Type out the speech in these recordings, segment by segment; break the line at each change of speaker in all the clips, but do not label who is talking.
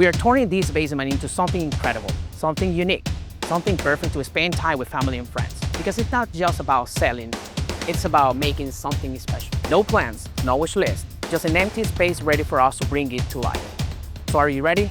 We are turning this basement into something incredible, something unique, something perfect to spend time with family and friends. Because it's not just about selling, it's about making something special. No plans, no wish list, just an empty space ready for us to bring it to life. So are you ready?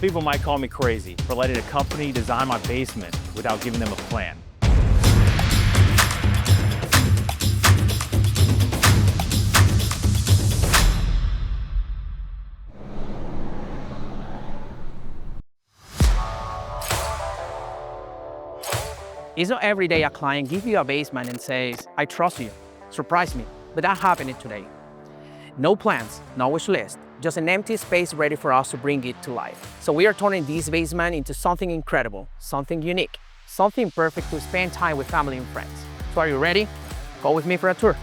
People might call me crazy for letting a company design my basement without giving them a plan.
It's not every day a client gives you a basement and says, I trust you, surprise me, but that happened today. No plans, no wish list, just an empty space ready for us to bring it to life. So we are turning this basement into something incredible, something unique, something perfect to spend time with family and friends. So are you ready? Go with me for a tour.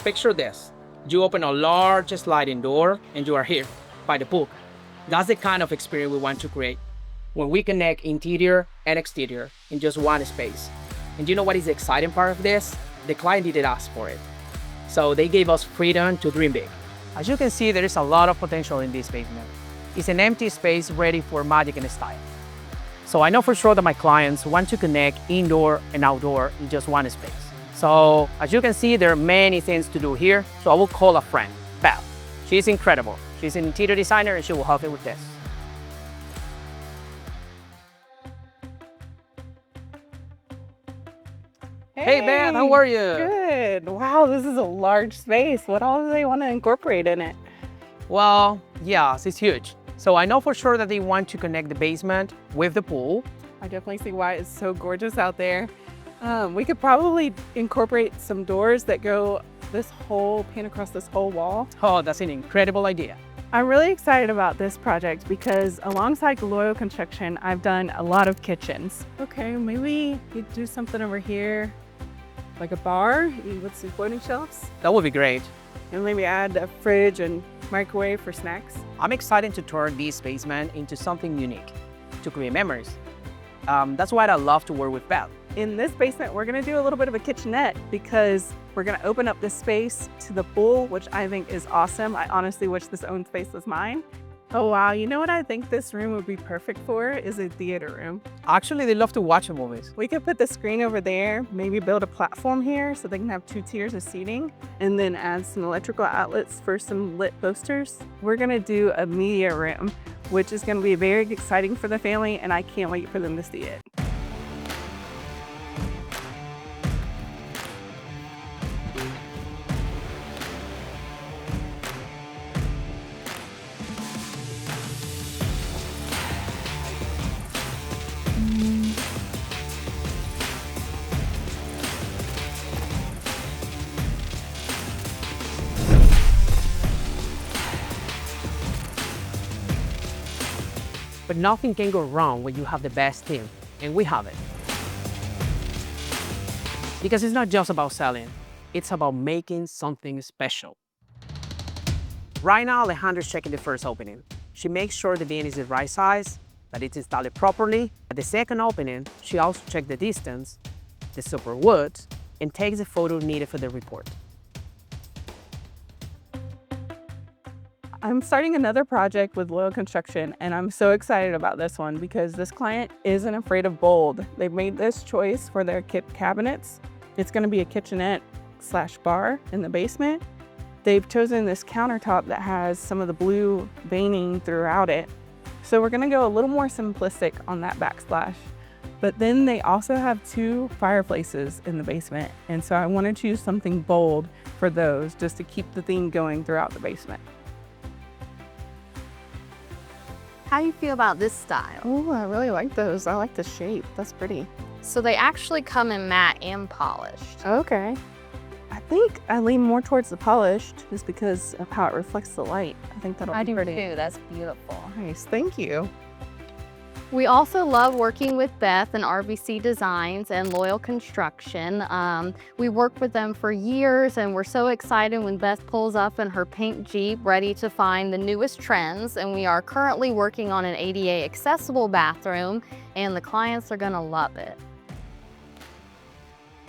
Picture this. You open a large sliding door and you are here by the pool. That's the kind of experience we want to create when we connect interior and exterior in just one space. And you know what is the exciting part of this? The client didn't ask for it. So they gave us freedom to dream big. As you can see, there is a lot of potential in this basement. It's an empty space ready for magic and style. So I know for sure that my clients want to connect indoor and outdoor in just one space. So as you can see, there are many things to do here. So I will call a friend, Beth. She's incredible. She's an interior designer and she will help me with this. Hey Beth, how are you?
Good. Wow, this is a large space. What all do they want to incorporate in it?
Well, yes, it's huge. So I know for sure that they want to connect the basement with the pool.
I definitely see why it's so gorgeous out there. We could probably incorporate some doors that go pan across this whole wall.
Oh, that's an incredible idea.
I'm really excited about this project because alongside Loyal Construction, I've done a lot of kitchens. Okay, maybe you do something over here, like a bar with some floating shelves.
That would be great.
And maybe add a fridge and microwave for snacks.
I'm excited to turn this basement into something unique, to create memories. That's why I love to work with Beth.
In this basement, we're gonna do a little bit of a kitchenette because we're gonna open up this space to the pool, which I think is awesome. I honestly wish this own space was mine. Oh wow, you know what I think this room would be perfect for is a theater room.
Actually, they love to watch movies.
We could put the screen over there, maybe build a platform here so they can have 2 tiers of seating, and then add some electrical outlets for some lit posters. We're gonna do a media room, which is gonna be very exciting for the family, and I can't wait for them to see it.
But nothing can go wrong when you have the best team, and we have it. Because it's not just about selling, it's about making something special. Right now, Alejandra's checking the first opening. She makes sure the bin is the right size, that it's installed properly. At the second opening, she also checks the distance, the support wood, and takes the photo needed for the report.
I'm starting another project with Loyal Construction, and I'm so excited about this one because this client isn't afraid of bold. They've made this choice for their cabinets. It's going to be a kitchenette / bar in the basement. They've chosen this countertop that has some of the blue veining throughout it. So we're going to go a little more simplistic on that backsplash. But then they also have 2 fireplaces in the basement, and so I want to choose something bold for those just to keep the theme going throughout the basement.
How do you feel about this style?
Oh, I really like those. I like the shape. That's pretty.
So they actually come in matte and polished.
Okay. I think I lean more towards the polished just because of how it reflects the light. I think that'll be pretty.
too. That's beautiful.
Nice. Thank you.
We also love working with Beth and RVC Designs and Loyal Construction. We worked with them for years, and we're so excited when Beth pulls up in her pink Jeep ready to find the newest trends. And we are currently working on an ADA accessible bathroom, and the clients are gonna love it.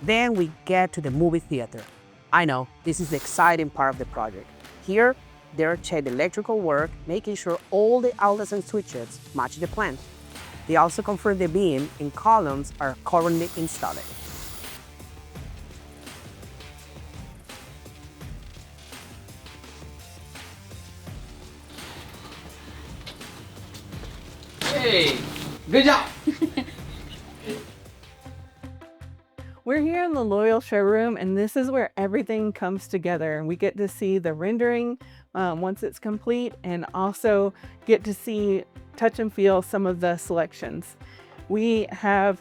Then we get to the movie theater. I know, this is the exciting part of the project. Here, they'll check the electrical work, making sure all the outlets and switches match the plan. They also confirm the beam and columns are currently installed. Hey, good job!
We're here in the Loyal showroom, and this is where everything comes together. We get to see the rendering once it's complete, and also get to see, touch and feel some of the selections. We have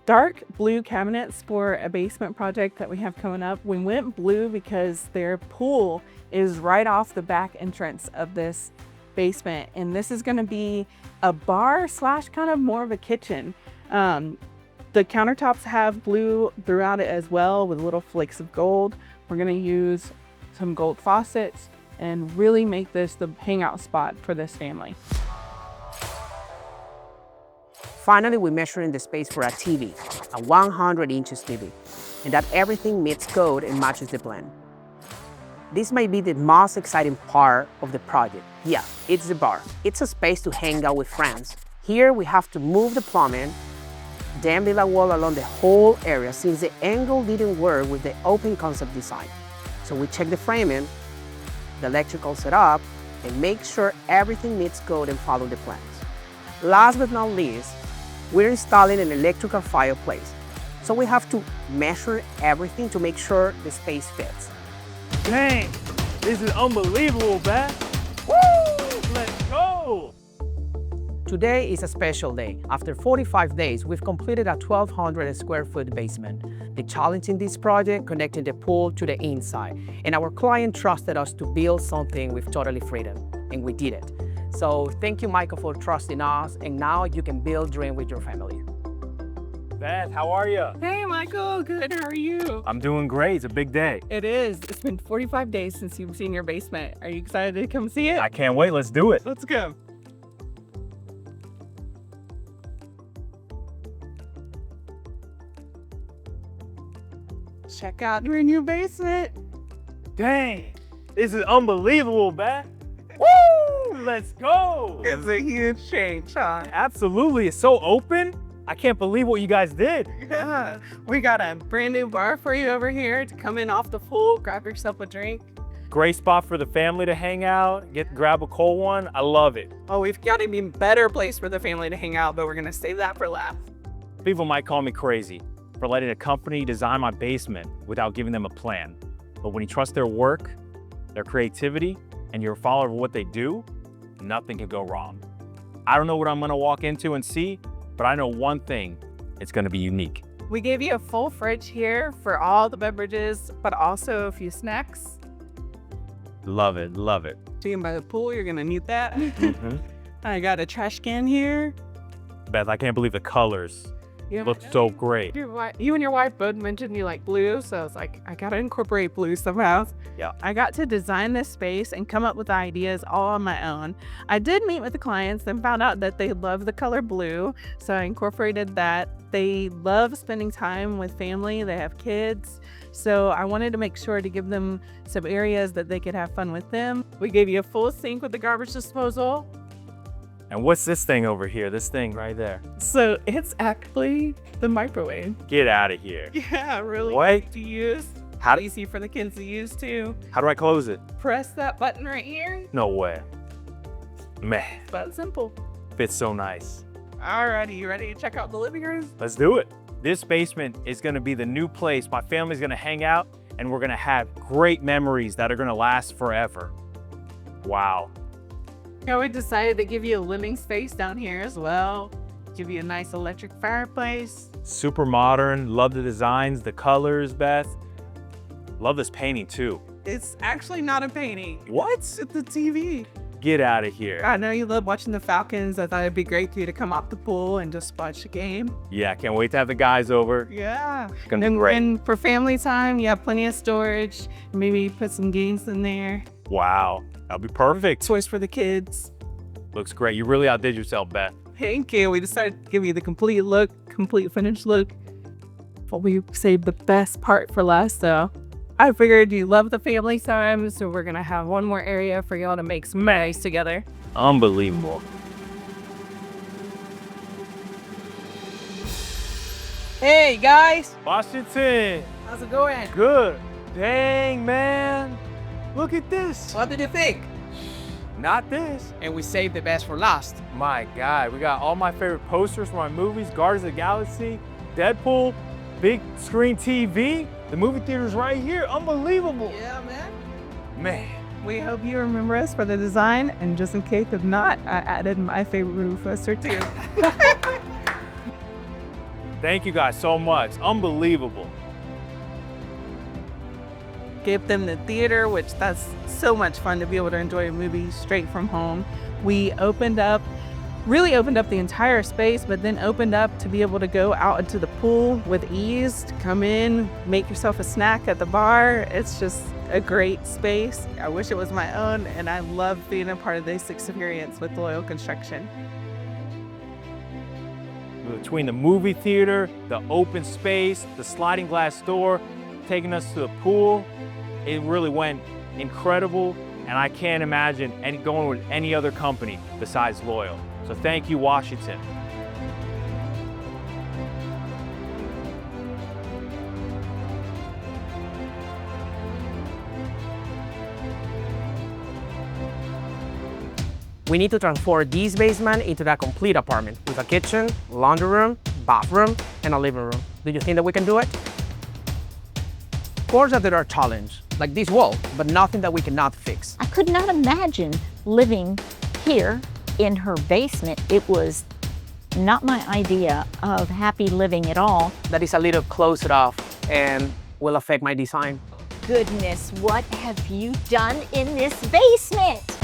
dark blue cabinets for a basement project that we have coming up. We went blue because their pool is right off the back entrance of this basement, and this is going to be a bar slash kind of more of a kitchen. The countertops have blue throughout it as well, with little flakes of gold. We're going to use some gold faucets and really make this the hangout spot for this family.
Finally, we're measuring the space for a TV, a 100-inch TV, and that everything meets code and matches the plan. This might be the most exciting part of the project. Yeah, it's the bar. It's a space to hang out with friends. Here, we have to move the plumbing, then build a wall along the whole area since the angle didn't work with the open concept design. So we check the framing, the electrical setup, and make sure everything meets code and follow the plans. Last but not least, we're installing an electrical fireplace. So we have to measure everything to make sure the space fits.
Dang, this is unbelievable, man. Woo! Let's go!
Today is a special day. After 45 days, we've completed a 1,200 square foot basement. The challenge in this project connected the pool to the inside, and our client trusted us to build something with totally freedom, and we did it. So thank you, Michael, for trusting us, and now you can build dream with your family.
Beth, how are you?
Hey Michael, good, how are you?
I'm doing great. It's a big day.
It is. It's been 45 days since you've seen your basement. Are you excited to come see it?
I can't wait. Let's do it.
Let's go. Check out your new basement.
Dang, this is unbelievable, Beth. Woo! Let's go!
It's a huge change, huh?
Absolutely. It's so open. I can't believe what you guys did.
Yeah, we got a brand new bar for you over here to come in off the pool, grab yourself a drink.
Great spot for the family to hang out, grab a cold one. I love it.
Oh, we've got an even better place for the family to hang out, but we're gonna save that for last.
People might call me crazy for letting a company design my basement without giving them a plan. But when you trust their work, their creativity, and you're a follower of what they do, nothing can go wrong. I don't know what I'm gonna walk into and see, but I know one thing, it's gonna be unique.
We gave you a full fridge here for all the beverages, but also a few snacks.
Love it, love it.
Sitting by the pool, you're gonna need that.
Mhm.
I got a trash can here.
Beth, I can't believe the colors
You
look so great.
You and your wife both mentioned you like blue, so I was like, I gotta incorporate blue somehow.
Yeah.
I got to design this space and come up with ideas all on my own. I did meet with the clients and found out that they love the color blue, so I incorporated that. They love spending time with family, they have kids, so I wanted to make sure to give them some areas that they could have fun with them. We gave you a full sink with the garbage disposal.
And what's this thing over here? This thing right there.
So it's actually the microwave.
Get out of here.
Yeah, really
What?
easy to use.
How,
Easy for the kids to use too.
how do I close it?
Press that button right here.
No way. Man,
It's that simple.
fits so nice.
Alrighty, you ready to check out the living room?
Let's do it. This basement is gonna be the new place my family's gonna hang out, and we're gonna have great memories that are gonna last forever. Wow.
Yeah, we decided to give you a living space down here as well. Give you a nice electric fireplace.
Super modern, love the designs, the colors, Beth. Love this painting too.
It's actually not a painting.
What?
It's a TV.
Get out of here.
I know you love watching the Falcons. I thought it'd be great for you to come off the pool and just watch the game.
Yeah, can't wait to have the guys over.
Yeah.
Gonna be great.
And for family time, you have plenty of storage. Maybe put some games in there.
Wow, that'll be perfect.
Toys for the kids.
Looks great. You really outdid yourself, Beth.
Thank you. We decided to give you the complete look, complete finished look. But we saved the best part for last, though. I figured you love the family time, so we're gonna have one more area for y'all to make some memories together.
Unbelievable.
Hey guys,
Washington,
how's it going?
good. Dang, man. Look at this.
What did you think?
Not this.
And we saved the best for last.
My God, we got all my favorite posters from my movies, Guardians of the Galaxy, Deadpool, big screen TV. The movie theater's right here. Unbelievable.
Yeah, man.
Man.
We hope you remember us for the design, and just in case if not, I added my favorite room poster too.
Thank you guys so much. Unbelievable.
Give them the theater, which that's so much fun to be able to enjoy a movie straight from home. We really opened up the entire space, but then opened up to be able to go out into the pool with ease, to come in, make yourself a snack at the bar. It's just a great space. I wish it was my own, and I love being a part of this experience with Loyal Construction.
Between the movie theater, the open space, the sliding glass door, taking us to the pool, it really went incredible, and I can't imagine going with any other company besides Loyal. So thank you, Washington.
We need to transform this basement into that complete apartment with a kitchen, laundry room, bathroom, and a living room. Do you think that we can do it? Of course that there are challenges, like this wall, but nothing that we cannot fix.
I could not imagine living here in her basement. It was not my idea of happy living at all.
That is a little closed off and will affect my design.
Goodness, what have you done in this basement?